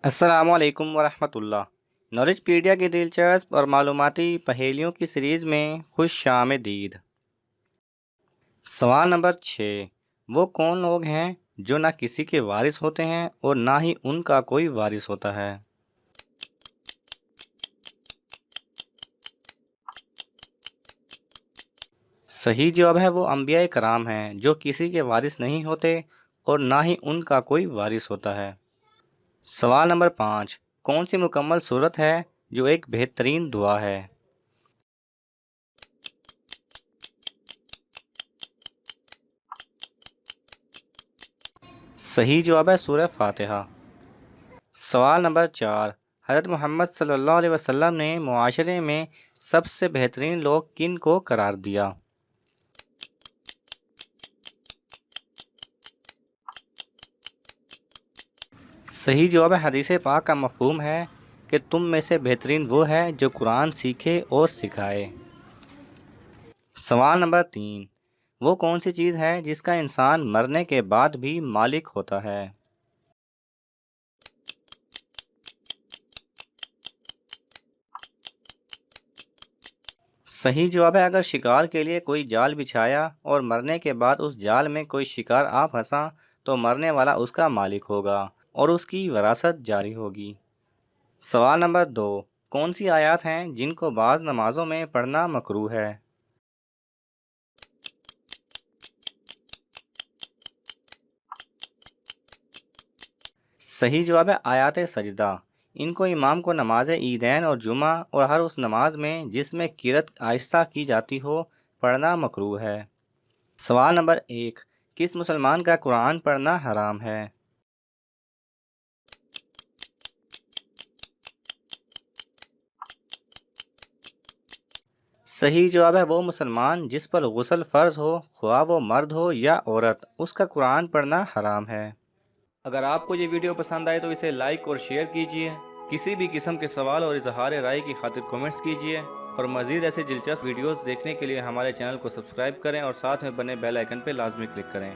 السلام علیکم ورحمۃ اللہ۔ نالج پیڈیا کی دلچسپ اور معلوماتی پہیلیوں کی سیریز میں خوش آمدید۔ سوال نمبر 6، وہ کون لوگ ہیں جو نہ کسی کے وارث ہوتے ہیں اور نہ ہی ان کا کوئی وارث ہوتا ہے؟ صحیح جواب ہے وہ انبیاء کرام ہیں جو کسی کے وارث نہیں ہوتے اور نہ ہی ان کا کوئی وارث ہوتا ہے۔ سوال نمبر 5، کون سی مکمل صورت ہے جو ایک بہترین دعا ہے؟ صحیح جواب ہے سورہ فاتحہ۔ سوال نمبر 4، حضرت محمد صلی اللہ علیہ وسلم نے معاشرے میں سب سے بہترین لوگ کن کو قرار دیا؟ صحیح جواب ہے حدیث پاک کا مفہوم ہے کہ تم میں سے بہترین وہ ہے جو قرآن سیکھے اور سکھائے۔ سوال نمبر 3، وہ کون سی چیز ہے جس کا انسان مرنے کے بعد بھی مالک ہوتا ہے؟ صحیح جواب ہے اگر شکار کے لیے کوئی جال بچھایا اور مرنے کے بعد اس جال میں کوئی شکار آ پھنسا تو مرنے والا اس کا مالک ہوگا اور اس کی وراثت جاری ہوگی۔ سوال نمبر 2، کون سی آیات ہیں جن کو بعض نمازوں میں پڑھنا مکروہ ہے؟ صحیح جواب ہے آیات سجدہ۔ ان کو امام کو نماز عیدین اور جمعہ اور ہر اس نماز میں جس میں قرأت آہستہ کی جاتی ہو پڑھنا مکروہ ہے۔ سوال نمبر 1، کس مسلمان کا قرآن پڑھنا حرام ہے؟ صحیح جواب ہے وہ مسلمان جس پر غسل فرض ہو، خواہ وہ مرد ہو یا عورت، اس کا قرآن پڑھنا حرام ہے۔ اگر آپ کو یہ ویڈیو پسند آئے تو اسے لائک اور شیئر کیجئے۔ کسی بھی قسم کے سوال اور اظہار رائے کی خاطر کومنٹس کیجئے اور مزید ایسے دلچسپ ویڈیوز دیکھنے کے لیے ہمارے چینل کو سبسکرائب کریں اور ساتھ میں بنے بیل آئیکن پہ لازمی کلک کریں۔